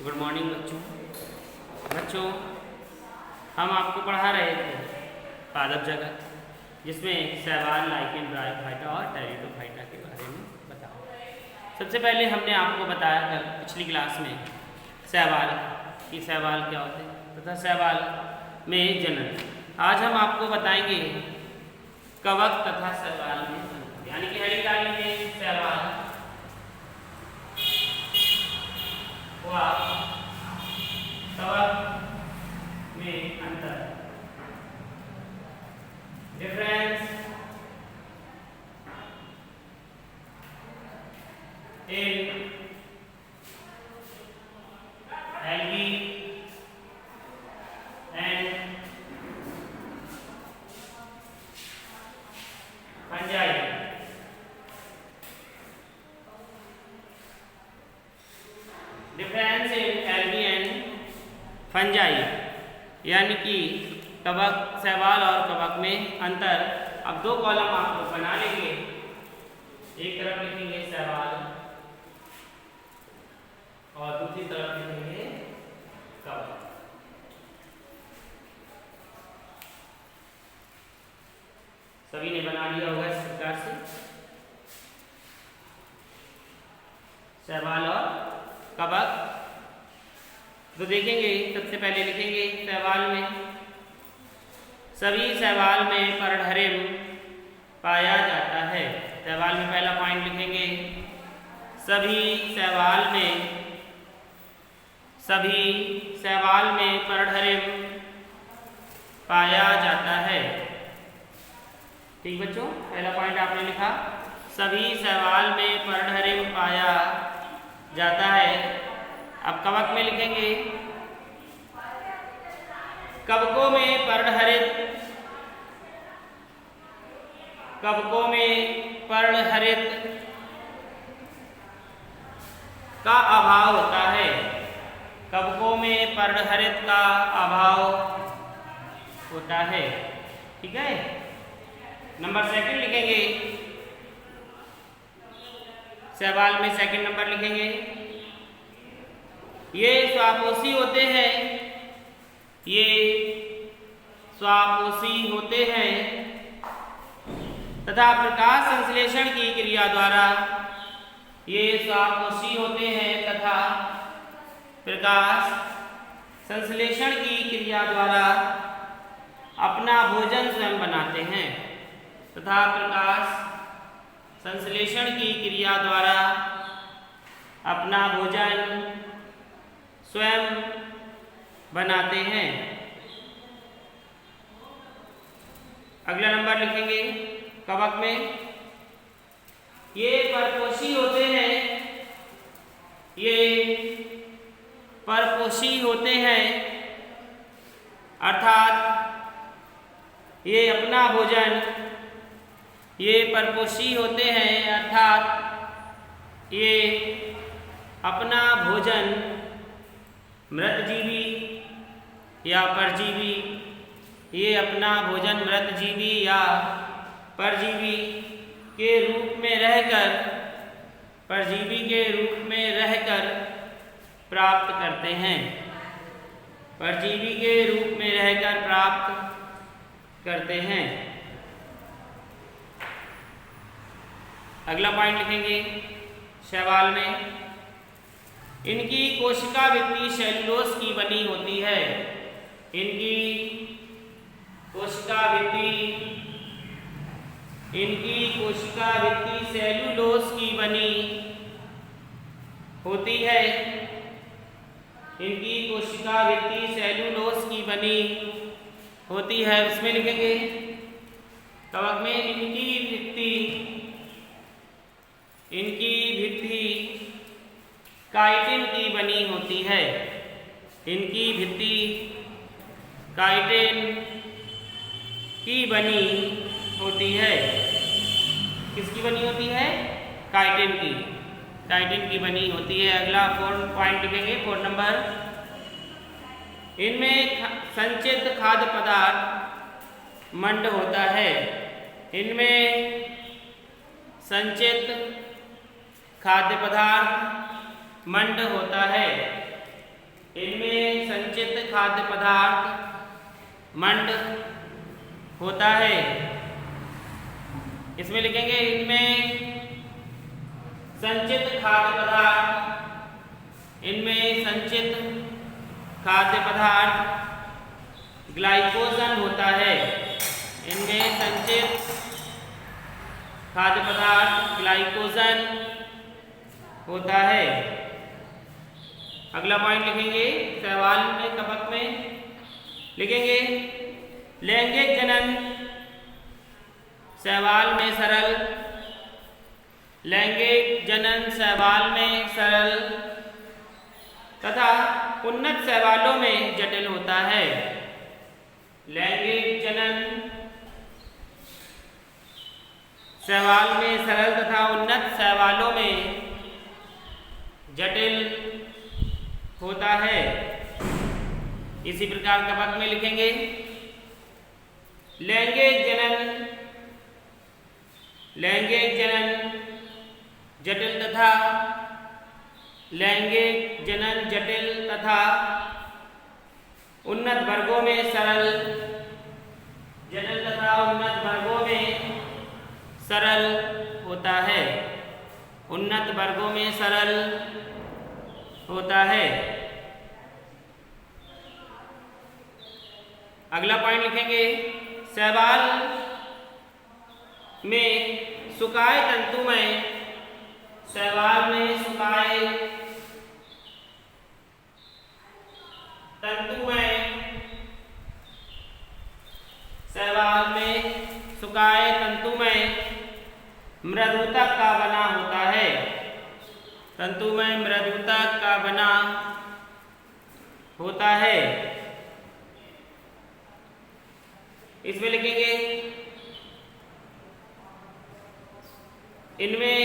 Good morning बच्चों हम आपको पढ़ा रहे थे पादप जगत, जिसमें शैवाल, लाइकेन, ब्रायोफाइटा और टेरिडोफाइटा के बारे में बताओ। सबसे पहले हमने आपको बताया था पिछली क्लास में शैवाल कि शैवाल क्या होते हैं तथा शैवाल में जनन। आज हम आपको बताएंगे कवक तथा शैवाल में अंतर, यानी कि हेलिकाली में शैवाल व कवक में अंतर, difference in algae and fungi। Difference in algae and fungi यानी कि कवक, शैवाल और कवक में अंतर। अब दो कॉलम आप लोग बना लेंगे, एक तरफ लिखेंगे शैवाल और दूसरी तरफ लिखेंगे कवक। सभी ने बना लिया होगा इस प्रकार से शैवाल और कवक। तो देखेंगे, सबसे पहले लिखेंगे शैवाल में, सभी शैवाल में परढरिम पाया जाता है। शैवाल में पहला पॉइंट लिखेंगे, सभी शैवाल में परढरिम पाया जाता है। ठीक बच्चों, पहला पॉइंट आपने लिखा, सभी शैवाल में परढरिम पाया जाता है। अब कवक में लिखेंगे, कवकों में पर्णहरित का अभाव होता है। कवकों में पर्णहरित का अभाव होता है। ठीक है। नंबर सेकंड लिखेंगे, शैवाल में सेकंड नंबर लिखेंगे, ये स्वापोषी होते हैं तथा प्रकाश संश्लेषण की क्रिया द्वारा अपना भोजन स्वयं बनाते हैं तथा प्रकाश संश्लेषण की क्रिया द्वारा अपना भोजन स्वयं बनाते हैं। अगला नंबर लिखेंगे कवक में, ये परपोषी होते हैं अर्थात ये अपना भोजन मृतजीवी या परजीवी के रूप में प्राप्त करते हैं। अगला पॉइंट लिखेंगे शैवाल में, इनकी कोशिका भित्ति सेलुलोज की बनी होती है। इनकी कोशिका भित्ति सेलुलोज की बनी होती है। उसमें लिखेंगे कवक में, इनकी भित्ति काइटिन की बनी होती है। किसकी बनी होती है? काइटिन की बनी होती है। अगला फोर्थ पॉइंट लिखेंगे, फोर्थ नंबर, इनमें संचित खाद्य पदार्थ मंड होता है। खाद्य पदार्थ मंड होता है। इनमें संचित खाद्य पदार्थ मंड होता है। इसमें लिखेंगे इनमें संचित खाद्य पदार्थ, इनमें संचित खाद्य पदार्थ ग्लाइकोजन होता है। इनमें संचित खाद्य पदार्थ ग्लाइकोजन होता है। अगला पॉइंट लिखेंगे सवाल में कपक में लिखेंगे लैंगिक जनन शैवाल में सरल, लैंगिक जनन शैवाल में सरल तथा उन्नत शैवालों में जटिल होता है। लैंगिक जनन शैवाल में सरल तथा उन्नत शैवालों में जटिल होता है। इसी प्रकार कपक में लिखेंगे लैंगिक जनन जटिल तथा लैंगिक जनन जटिल तथा उन्नत वर्गों में सरल, जटिल तथा उन्नत वर्गों में सरल होता है। उन्नत वर्गों में सरल होता है। अगला पॉइंट लिखेंगे शैवाल में सुकाए तंतुमय, शैवाल में सुकाए तंतुमय, शैवाल में सुकाए तंतुमय मृदुतक का बना होता है। तंतुमय मृदुतक का बना होता है। इसमें लिखेंगे इनमें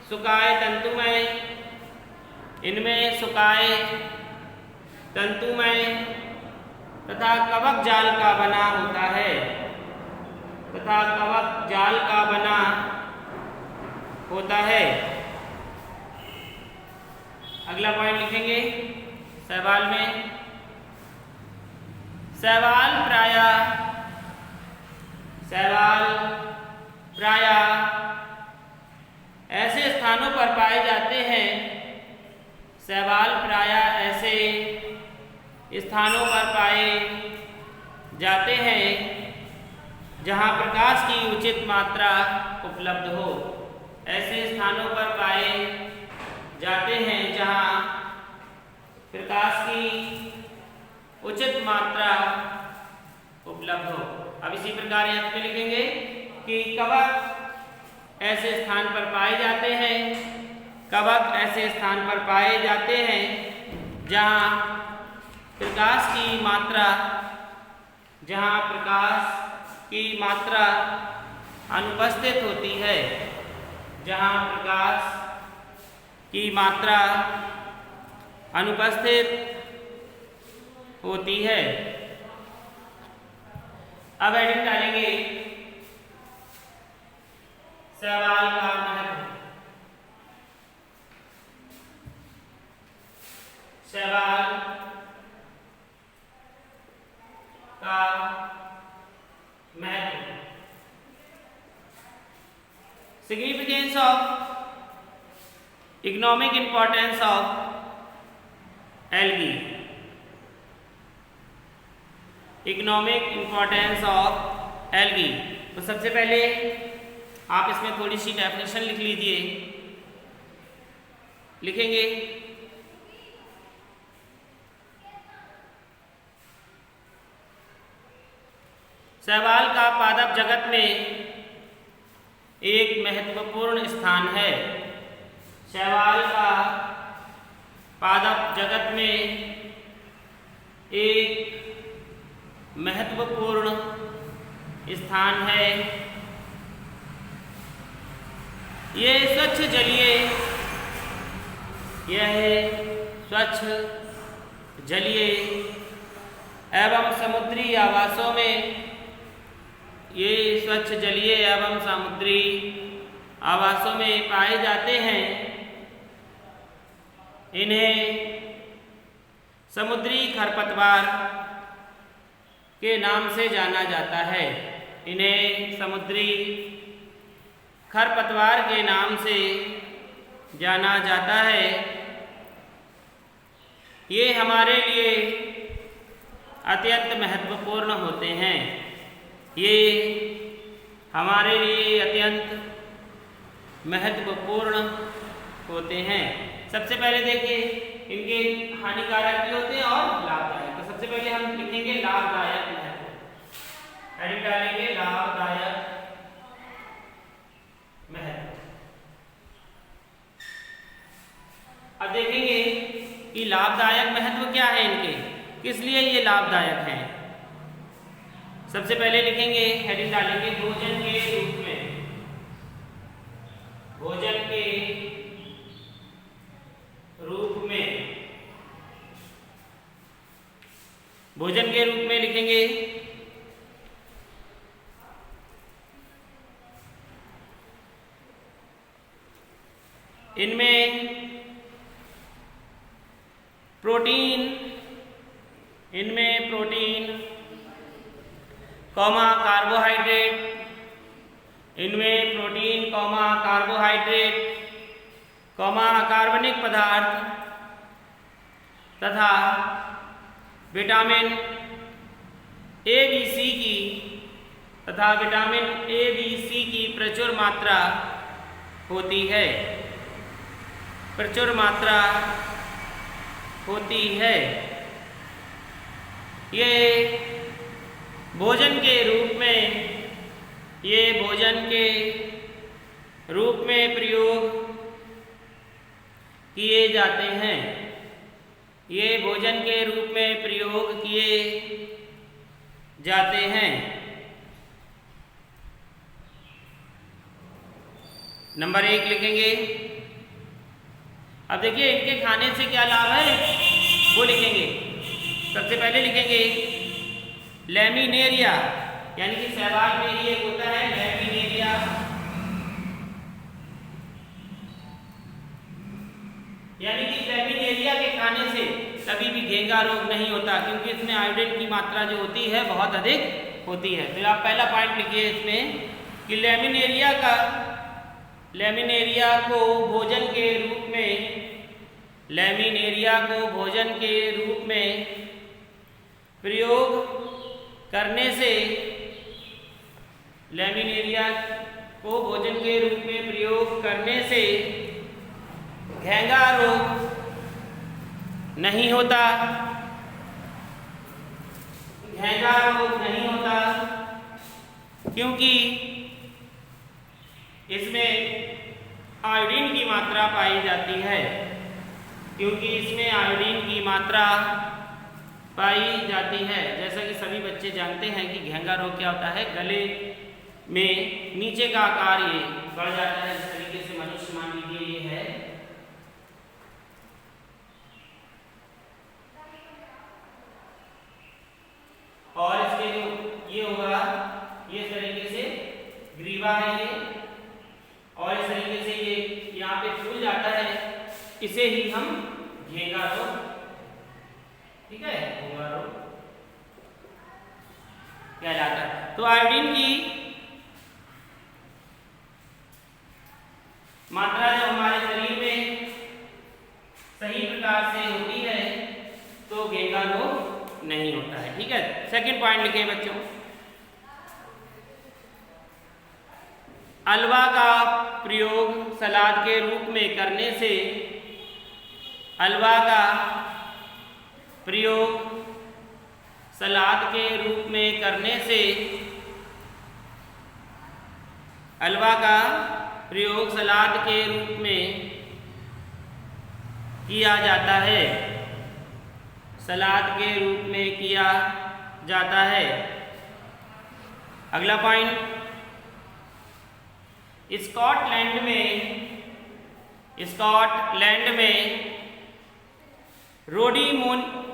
सुकाए तंतुमय, इनमें सुकाए तंतुमय तथा कवक जाल का बना होता है, तथा कवक जाल का बना होता है। अगला पॉइंट लिखेंगे शैवाल में शैवाल प्रायः ऐसे स्थानों पर पाए जाते हैं, शैवाल प्रायः ऐसे स्थानों पर पाए जाते हैं जहां प्रकाश की उचित मात्रा उपलब्ध हो। ऐसे स्थानों पर पाए जाते हैं जहां प्रकाश की उचित मात्रा उपलब्ध हो। अब इसी प्रकार यहाँ पे लिखेंगे कि कवक ऐसे स्थान पर पाए जाते हैं, कवक ऐसे स्थान पर पाए जाते हैं जहाँ प्रकाश की मात्रा अनुपस्थित होती है, जहाँ प्रकाश की मात्रा अनुपस्थित होती है। अब हेडिंग डालेंगे शैवाल का महत्व। शैवाल का महत्व। Significance of economic importance of algae. Economic importance of algae. तो सबसे पहले आप इसमें थोड़ी सी डेफिनेशन लिख लीजिए। लिखेंगे शैवाल का पादप जगत में एक महत्वपूर्ण स्थान है। शैवाल का पादप जगत में एक महत्वपूर्ण स्थान है। यह स्वच्छ जलीय एवं समुद्री आवासों में, ये स्वच्छ जलीय एवं समुद्री आवासों में पाए जाते हैं। इन्हें समुद्री खरपतवार के नाम से जाना जाता है। इन्हें समुद्री खरपतवार के नाम से जाना जाता है। ये हमारे लिए अत्यंत महत्वपूर्ण होते हैं। ये हमारे लिए अत्यंत महत्वपूर्ण होते हैं। सबसे पहले देखिए इनके हानिकारक भी होते हैं और लाभदायक। तो सबसे पहले हम लिखेंगे लाभदायक महत्व, हेडिंग डालेंगे लाभदायक महत्व। अब देखेंगे कि लाभदायक महत्व क्या है इनके, किस लिए ये लाभदायक हैं। सबसे पहले लिखेंगे, हेडिंग डालेंगे भोजन के रूप में, भोजन के रूप में, भोजन के रूप में लिखेंगे। इनमें प्रोटीन, इनमें प्रोटीन कॉमा कार्बोहाइड्रेट, इनमें प्रोटीन कॉमा कार्बोहाइड्रेट कॉमा अकार्बनिक पदार्थ तथा विटामिन ए बी सी की तथा विटामिन ए बी सी की प्रचुर मात्रा होती है, प्रचुर मात्रा होती है। ये भोजन के रूप में, ये भोजन के रूप में प्रयोग किए जाते हैं। ये भोजन के रूप में प्रयोग किए जाते हैं। नंबर 1 लिखेंगे। अब देखिए इनके खाने से क्या लाभ है वो लिखेंगे। सबसे पहले लिखेंगे लैमिनेरिया, यानी कि सहवाग में ही एक होता है लैमिनेरिया, यानी कि लैमिनेरिया के खाने से कभी भी घेंगा रोग नहीं होता, क्योंकि इसमें आयोडीन की मात्रा जो होती है बहुत अधिक होती है। तो आप पहला पॉइंट लिखिए इसमें कि लैमिनेरिया को भोजन के रूप में, लैमिनेरिया को भोजन के रूप में प्रयोग करने से, लैमिनेरिया को भोजन के रूप में प्रयोग करने से घेंगा रोग नहीं होता, घेंगा रोग नहीं होता, क्योंकि इसमें आयोडीन की मात्रा पाई जाती है, क्योंकि इसमें आयोडीन की मात्रा पाई जाती है। जैसा कि सभी बच्चे जानते हैं कि घेंगा रोग क्या होता है, गले में नीचे का आकार ये बढ़ जाता है। इस तरीके से मनुष्य मान लीजिए ये है, और इसके जो ये होगा ये इस तरीके से ग्रीवा है ये, और इस तरीके से ये यहाँ पे फूल जाता है, इसे ही हम घेंगा रोग, ठीक है, घेंगा रोग कहलाता है। तो आयोडीन की मात्रा जब हमारे शरीर में सही प्रकार से होती है तो घेंगा रोग नहीं होता है, ठीक है। सेकंड पॉइंट लिखें बच्चों, अलवा का प्रयोग सलाद के रूप में करने से, अलवा का प्रयोग सलाद के रूप में करने से, अलवा का प्रयोग सलाद के रूप में किया जाता है, सलाद के रूप में किया जाता है। अगला पॉइंट, स्कॉटलैंड में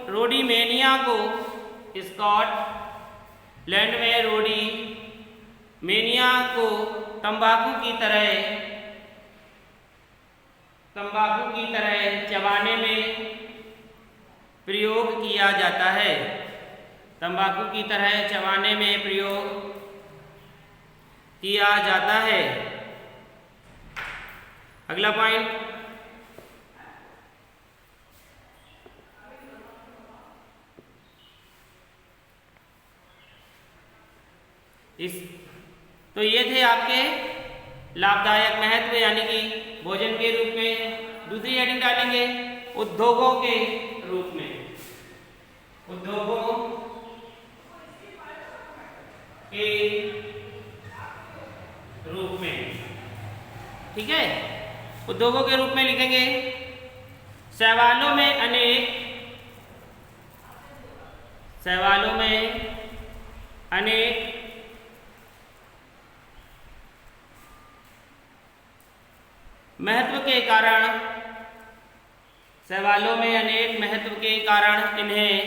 रोडीमेनिया को, स्कॉटलैंड में रोडीमेनिया को तंबाकू की तरह चबाने में प्रयोग किया जाता है। तंबाकू की तरह चबाने में प्रयोग किया जाता है। अगला पॉइंट, तो ये थे आपके लाभदायक महत्व यानी कि भोजन के रूप में। दूसरी हेडिंग डालेंगे उद्योगों के रूप में। उद्योगों के रूप में, ठीक है। उद्योगों के रूप में लिखेंगे शैवालों में अनेक महत्व के कारण, शैवालों में अनेक महत्व के कारण इन्हें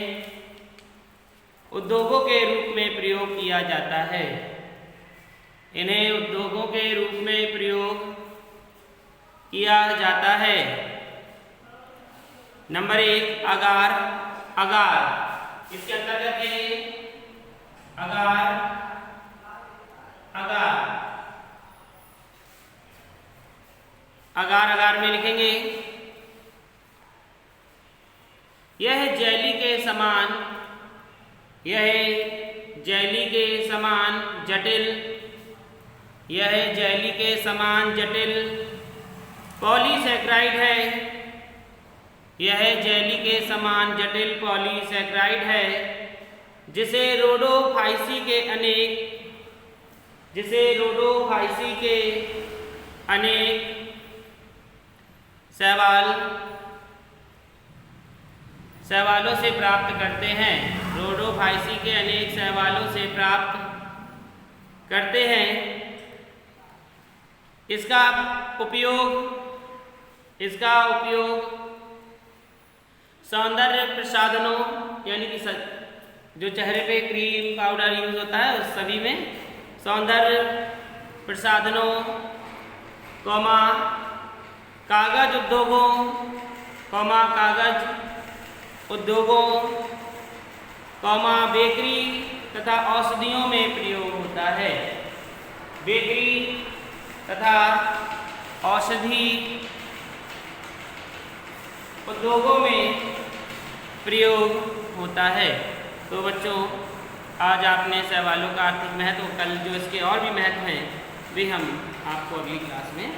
उद्योगों के रूप में प्रयोग किया जाता है। इन्हें उद्योगों के रूप में प्रयोग किया जाता है। नंबर 1 अगार। अगार इसके अंतर्गत है अगार में लिखेंगे यह जेली के समान जटिल पॉलीसैकराइड है। यह जेली के समान जटिल पॉलीसैकराइड है जिसे रोडोफाइसी के अनेक शैवालों से प्राप्त करते हैं। रोडोफाइसी के अनेक शैवालों से प्राप्त करते हैं। इसका उपयोग सौंदर्य प्रसाधनों यानी कि जो चेहरे पे क्रीम पाउडर यूज होता है उस सभी में, सौंदर्य प्रसाधनों, कागज उद्योगों, बेकरी तथा औषधियों में प्रयोग होता है। बेकरी तथा औषधि उद्योगों में प्रयोग होता है। तो बच्चों, आज आपने शैवालों का आर्थिक महत्व, कल जो इसके और भी महत्व हैं वे हम आपको अगली क्लास में